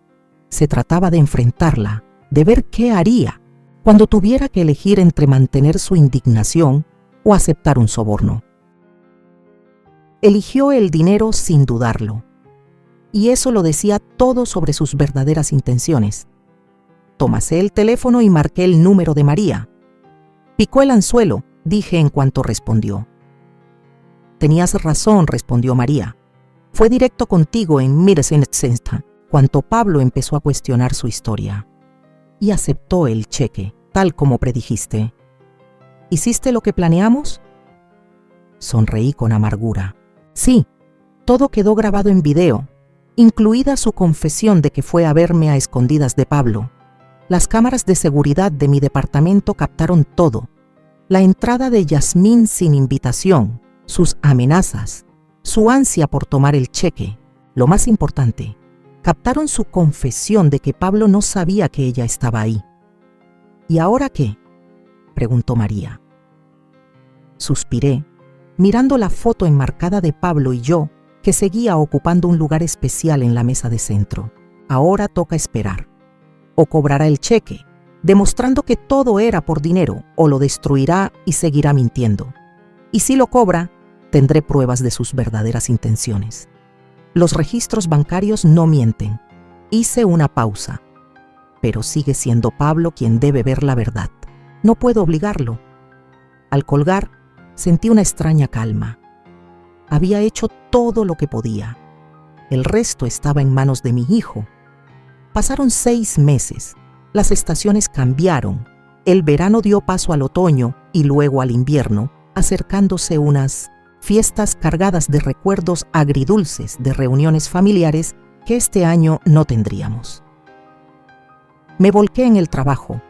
Se trataba de enfrentarla, de ver qué haría cuando tuviera que elegir entre mantener su indignación o aceptar un soborno. Eligió el dinero sin dudarlo, y eso lo decía todo sobre sus verdaderas intenciones. Tomé el teléfono y marqué el número de María. Picó el anzuelo, dije en cuanto respondió. Tenías razón, respondió María. Fue directo contigo en Medicine Center, cuando Pablo empezó a cuestionar su historia. Y aceptó el cheque, tal como predijiste. ¿Hiciste lo que planeamos? Sonreí con amargura. Sí, todo quedó grabado en video, incluida su confesión de que fue a verme a escondidas de Pablo. Las cámaras de seguridad de mi departamento captaron todo. La entrada de Yasmín sin invitación, sus amenazas, su ansia por tomar el cheque. Lo más importante, captaron su confesión de que Pablo no sabía que ella estaba ahí. ¿Y ahora qué?, preguntó María. Suspiré, mirando la foto enmarcada de Pablo y yo, que seguía ocupando un lugar especial en la mesa de centro. Ahora toca esperar. O cobrará el cheque, demostrando que todo era por dinero, o lo destruirá y seguirá mintiendo. Y si lo cobra, tendré pruebas de sus verdaderas intenciones. Los registros bancarios no mienten. Hice una pausa. Pero sigue siendo Pablo quien debe ver la verdad. No puedo obligarlo. Al colgar, sentí una extraña calma. Había hecho todo lo que podía. El resto estaba en manos de mi hijo. Pasaron 6 meses. Las estaciones cambiaron. El verano dio paso al otoño y luego al invierno, acercándose unas fiestas cargadas de recuerdos agridulces de reuniones familiares que este año no tendríamos. Me volqué en el trabajo.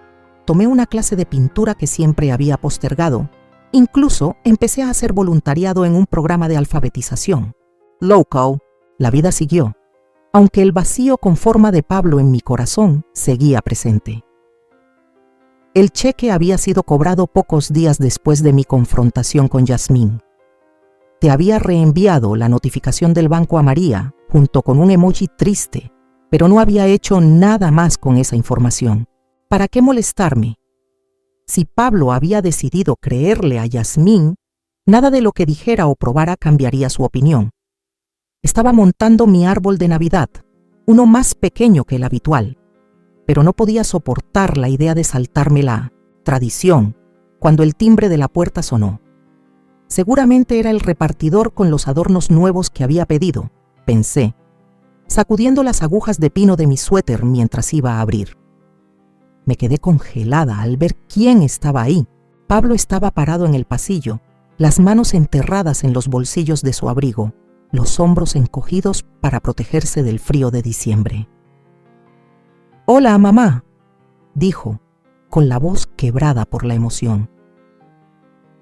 Tomé una clase de pintura que siempre había postergado. Incluso empecé a hacer voluntariado en un programa de alfabetización. Loco, la vida siguió, aunque el vacío con forma de Pablo en mi corazón seguía presente. El cheque había sido cobrado pocos días después de mi confrontación con Yasmín. Te había reenviado la notificación del banco a María, junto con un emoji triste, pero no había hecho nada más con esa información. ¿Para qué molestarme? Si Pablo había decidido creerle a Yasmín, nada de lo que dijera o probara cambiaría su opinión. Estaba montando mi árbol de Navidad, uno más pequeño que el habitual, pero no podía soportar la idea de saltarme la tradición cuando el timbre de la puerta sonó. Seguramente era el repartidor con los adornos nuevos que había pedido, pensé, sacudiendo las agujas de pino de mi suéter mientras iba a abrir. Me quedé congelada al ver quién estaba ahí. Pablo estaba parado en el pasillo, las manos enterradas en los bolsillos de su abrigo, los hombros encogidos para protegerse del frío de diciembre. «Hola, mamá», dijo, con la voz quebrada por la emoción.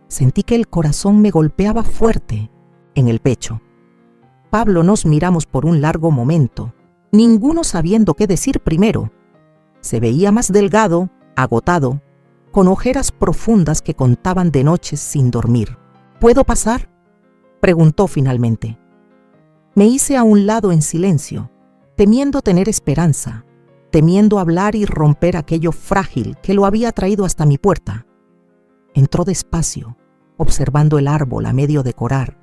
Sentí que el corazón me golpeaba fuerte en el pecho. Pablo nos miramos por un largo momento, ninguno sabiendo qué decir primero. Se veía más delgado, agotado, con ojeras profundas que contaban de noches sin dormir. «¿Puedo pasar?», preguntó finalmente. Me hice a un lado en silencio, temiendo tener esperanza, temiendo hablar y romper aquello frágil que lo había traído hasta mi puerta. Entró despacio, observando el árbol a medio decorar,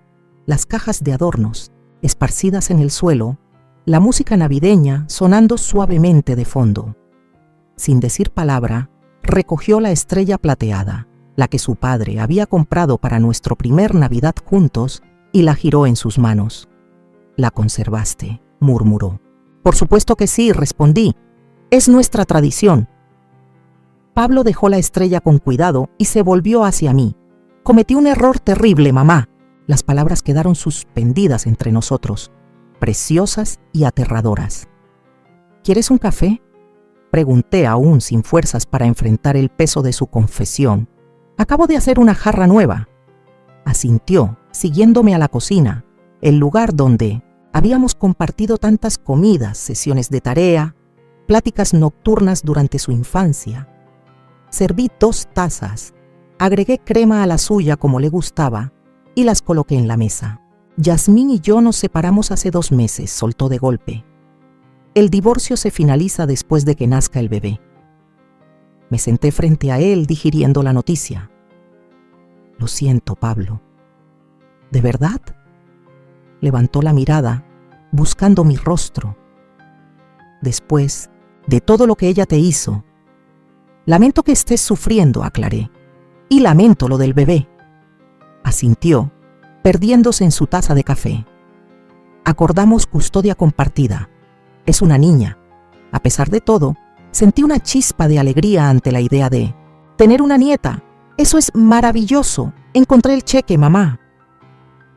las cajas de adornos esparcidas en el suelo, la música navideña sonando suavemente de fondo. Sin decir palabra, recogió la estrella plateada, la que su padre había comprado para nuestro primer Navidad juntos, y la giró en sus manos. «¿La conservaste?», murmuró. «Por supuesto que sí», respondí. «Es nuestra tradición». Pablo dejó la estrella con cuidado y se volvió hacia mí. «Cometí un error terrible, mamá». Las palabras quedaron suspendidas entre nosotros, preciosas y aterradoras. «¿Quieres un café?», pregunté aún sin fuerzas para enfrentar el peso de su confesión. «Acabo de hacer una jarra nueva». Asintió, siguiéndome a la cocina, el lugar donde habíamos compartido tantas comidas, sesiones de tarea, pláticas nocturnas durante su infancia. Serví 2 tazas, agregué crema a la suya como le gustaba y las coloqué en la mesa. «Yasmín y yo nos separamos hace 2 meses», soltó de golpe. «El divorcio se finaliza después de que nazca el bebé». Me senté frente a él digiriendo la noticia. «Lo siento, Pablo». «¿De verdad?». Levantó la mirada, buscando mi rostro. «Después de todo lo que ella te hizo, lamento que estés sufriendo», aclaré. «Y lamento lo del bebé». Asintió, perdiéndose en su taza de café. «Acordamos custodia compartida. Es una niña». A pesar de todo, sentí una chispa de alegría ante la idea de tener una nieta. «Eso es maravilloso. Encontré el cheque, mamá».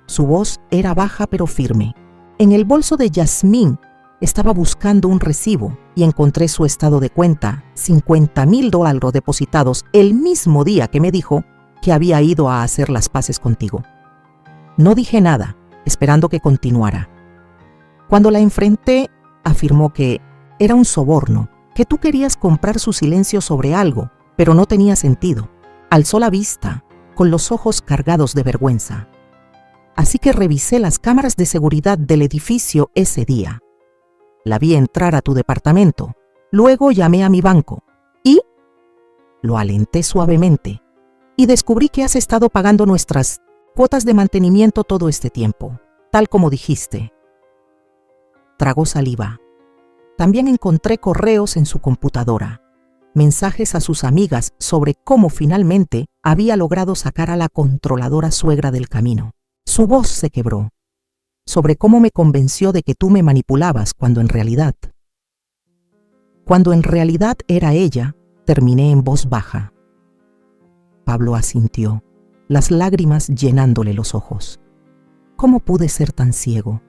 Su voz era baja pero firme. En el bolso de Yasmín estaba buscando un recibo y encontré su estado de cuenta, $50,000 depositados el mismo día que me dijo que había ido a hacer las paces contigo. No dije nada, esperando que continuara. Cuando la enfrenté, afirmó que era un soborno, que tú querías comprar su silencio sobre algo, pero no tenía sentido. Alzó la vista, con los ojos cargados de vergüenza. Así que revisé las cámaras de seguridad del edificio ese día. La vi entrar a tu departamento. Luego llamé a mi banco. ¿Y? Lo alenté suavemente. Y descubrí que has estado pagando nuestras cuotas de mantenimiento todo este tiempo, tal como dijiste. Tragó saliva. También encontré correos en su computadora, mensajes a sus amigas sobre cómo finalmente había logrado sacar a la controladora suegra del camino. Su voz se quebró, sobre cómo me convenció de que tú me manipulabas cuando en realidad era ella, terminé en voz baja. Pablo asintió, las lágrimas llenándole los ojos. ¿Cómo pude ser tan ciego?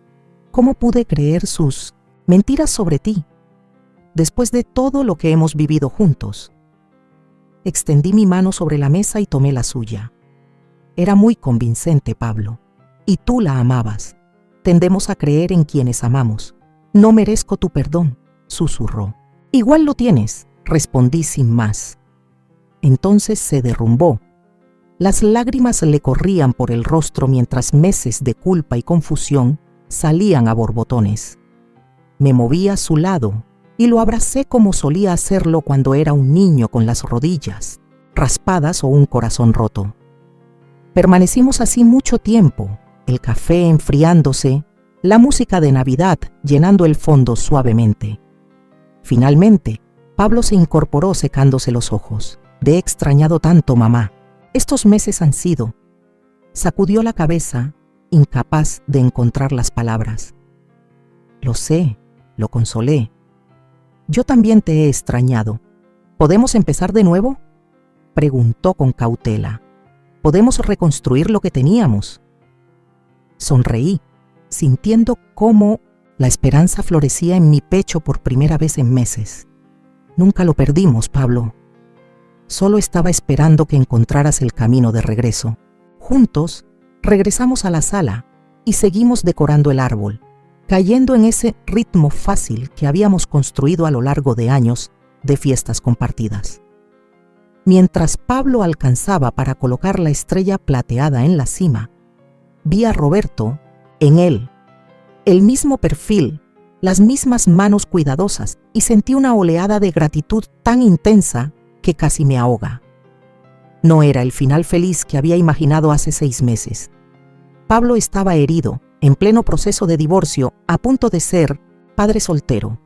¿Cómo pude creer sus mentiras sobre ti, después de todo lo que hemos vivido juntos? Extendí mi mano sobre la mesa y tomé la suya. Era muy convincente, Pablo, y tú la amabas. Tendemos a creer en quienes amamos. No merezco tu perdón, susurró. Igual lo tienes, respondí sin más. Entonces se derrumbó. Las lágrimas le corrían por el rostro mientras meses de culpa y confusión salían a borbotones. Me moví a su lado y lo abracé como solía hacerlo cuando era un niño con las rodillas raspadas o un corazón roto. Permanecimos así mucho tiempo, el café enfriándose, la música de Navidad llenando el fondo suavemente. Finalmente, Pablo se incorporó secándose los ojos. «Te he extrañado tanto, mamá. Estos meses han sido». Sacudió la cabeza, incapaz de encontrar las palabras. «Lo sé», lo consolé. «Yo también te he extrañado. ¿Podemos empezar de nuevo?», preguntó con cautela. «¿Podemos reconstruir lo que teníamos?». Sonreí, sintiendo cómo la esperanza florecía en mi pecho por primera vez en meses. «Nunca lo perdimos, Pablo. Solo estaba esperando que encontraras el camino de regreso». Juntos, regresamos a la sala y seguimos decorando el árbol, cayendo en ese ritmo fácil que habíamos construido a lo largo de años de fiestas compartidas. Mientras Pablo alcanzaba para colocar la estrella plateada en la cima, vi a Roberto en él, el mismo perfil, las mismas manos cuidadosas, y sentí una oleada de gratitud tan intensa que casi me ahoga. No era el final feliz que había imaginado hace 6 meses. Pablo estaba herido, en pleno proceso de divorcio, a punto de ser padre soltero.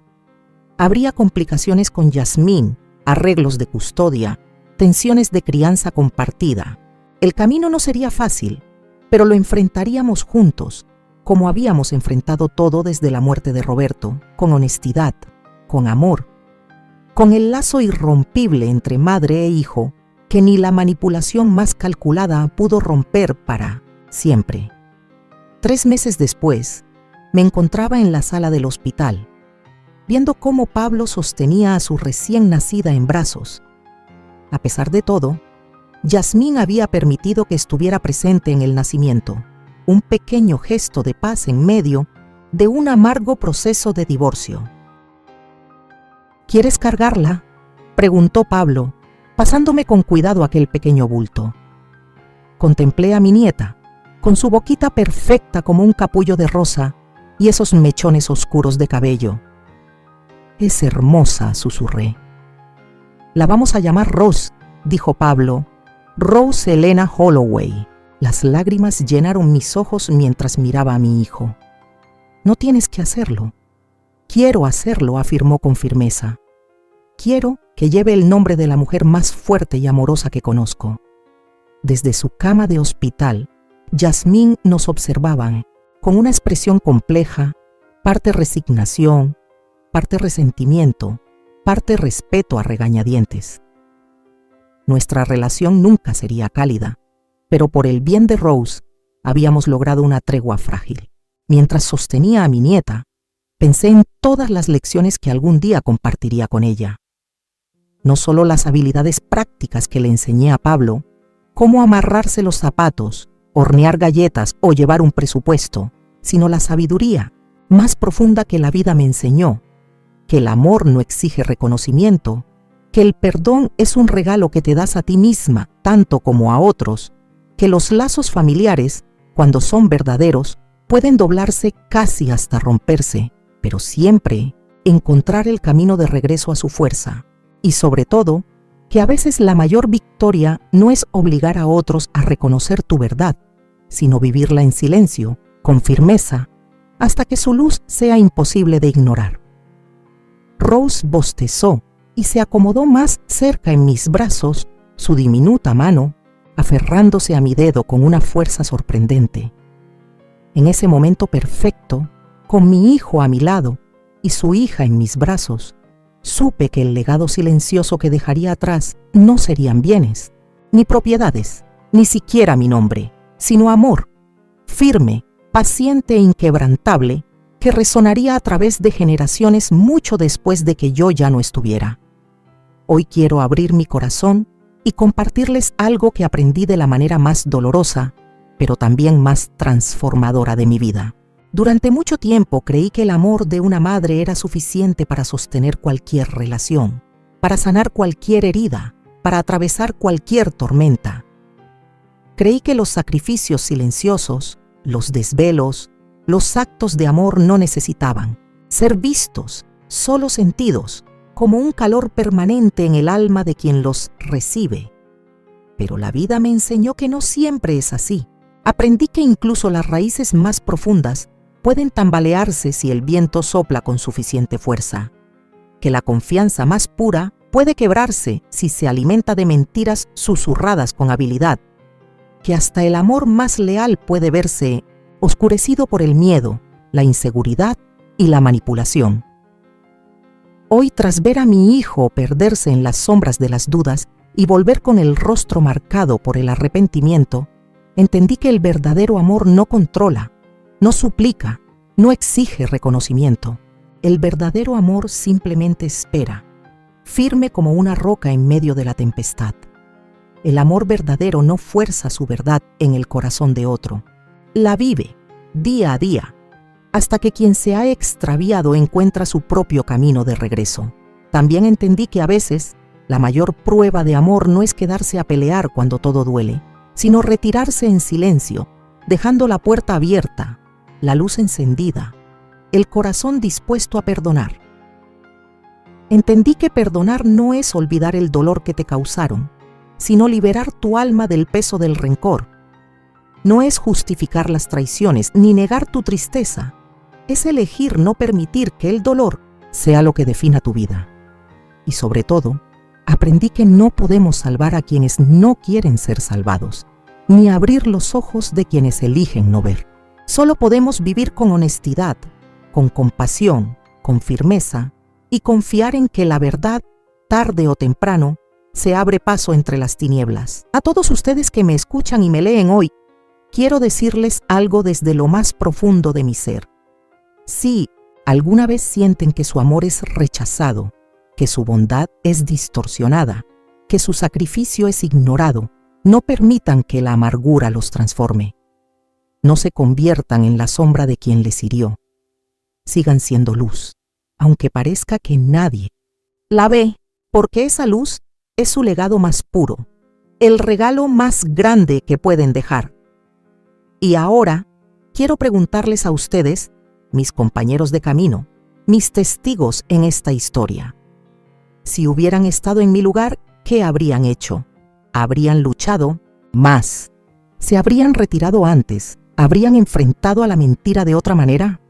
Habría complicaciones con Yasmín, arreglos de custodia, tensiones de crianza compartida. El camino no sería fácil, pero lo enfrentaríamos juntos, como habíamos enfrentado todo desde la muerte de Roberto, con honestidad, con amor, con el lazo irrompible entre madre e hijo que ni la manipulación más calculada pudo romper para siempre. 3 meses después, me encontraba en la sala del hospital, viendo cómo Pablo sostenía a su recién nacida en brazos. A pesar de todo, Yasmín había permitido que estuviera presente en el nacimiento, un pequeño gesto de paz en medio de un amargo proceso de divorcio. «¿Quieres cargarla?», preguntó Pablo, pasándome con cuidado aquel pequeño bulto. Contemplé a mi nieta, con su boquita perfecta como un capullo de rosa y esos mechones oscuros de cabello. «Es hermosa», susurré. «La vamos a llamar Rose», dijo Pablo. «Rose Elena Holloway». Las lágrimas llenaron mis ojos mientras miraba a mi hijo. «No tienes que hacerlo». «Quiero hacerlo», afirmó con firmeza. «Quiero que lleve el nombre de la mujer más fuerte y amorosa que conozco». Desde su cama de hospital, Yasmín nos observaban con una expresión compleja, parte resignación, parte resentimiento, parte respeto a regañadientes. Nuestra relación nunca sería cálida, pero por el bien de Rose habíamos logrado una tregua frágil. Mientras sostenía a mi nieta, pensé en todas las lecciones que algún día compartiría con ella. No solo las habilidades prácticas que le enseñé a Pablo, cómo amarrarse los zapatos, hornear galletas o llevar un presupuesto, sino la sabiduría más profunda que la vida me enseñó, que el amor no exige reconocimiento, que el perdón es un regalo que te das a ti misma tanto como a otros, que los lazos familiares, cuando son verdaderos, pueden doblarse casi hasta romperse, pero siempre encontrar el camino de regreso a su fuerza, y sobre todo, que a veces la mayor victoria no es obligar a otros a reconocer tu verdad, sino vivirla en silencio, con firmeza, hasta que su luz sea imposible de ignorar. Rose bostezó y se acomodó más cerca en mis brazos, su diminuta mano, aferrándose a mi dedo con una fuerza sorprendente. En ese momento perfecto, con mi hijo a mi lado y su hija en mis brazos, supe que el legado silencioso que dejaría atrás no serían bienes, ni propiedades, ni siquiera mi nombre, sino amor, firme, paciente e inquebrantable, que resonaría a través de generaciones mucho después de que yo ya no estuviera. Hoy quiero abrir mi corazón y compartirles algo que aprendí de la manera más dolorosa, pero también más transformadora de mi vida. Durante mucho tiempo creí que el amor de una madre era suficiente para sostener cualquier relación, para sanar cualquier herida, para atravesar cualquier tormenta. Creí que los sacrificios silenciosos, los desvelos, los actos de amor no necesitaban ser vistos, solo sentidos, como un calor permanente en el alma de quien los recibe. Pero la vida me enseñó que no siempre es así. Aprendí que incluso las raíces más profundas pueden tambalearse si el viento sopla con suficiente fuerza, que la confianza más pura puede quebrarse si se alimenta de mentiras susurradas con habilidad, que hasta el amor más leal puede verse oscurecido por el miedo, la inseguridad y la manipulación. Hoy, tras ver a mi hijo perderse en las sombras de las dudas y volver con el rostro marcado por el arrepentimiento, entendí que el verdadero amor no controla, no suplica, no exige reconocimiento. El verdadero amor simplemente espera, firme como una roca en medio de la tempestad. El amor verdadero no fuerza su verdad en el corazón de otro. La vive, día a día, hasta que quien se ha extraviado encuentra su propio camino de regreso. También entendí que a veces la mayor prueba de amor no es quedarse a pelear cuando todo duele, sino retirarse en silencio, dejando la puerta abierta, la luz encendida, el corazón dispuesto a perdonar. Entendí que perdonar no es olvidar el dolor que te causaron, sino liberar tu alma del peso del rencor. No es justificar las traiciones ni negar tu tristeza, es elegir no permitir que el dolor sea lo que defina tu vida. Y sobre todo, aprendí que no podemos salvar a quienes no quieren ser salvados, ni abrir los ojos de quienes eligen no ver. Solo podemos vivir con honestidad, con compasión, con firmeza y confiar en que la verdad, tarde o temprano, se abre paso entre las tinieblas. A todos ustedes que me escuchan y me leen hoy, quiero decirles algo desde lo más profundo de mi ser. Si alguna vez sienten que su amor es rechazado, que su bondad es distorsionada, que su sacrificio es ignorado, no permitan que la amargura los transforme. No se conviertan en la sombra de quien les hirió. Sigan siendo luz, aunque parezca que nadie la ve, porque esa luz es su legado más puro, el regalo más grande que pueden dejar. Y ahora quiero preguntarles a ustedes, mis compañeros de camino, mis testigos en esta historia. Si hubieran estado en mi lugar, ¿qué habrían hecho? ¿Habrían luchado más? ¿Se habrían retirado antes? ¿Habrían enfrentado a la mentira de otra manera?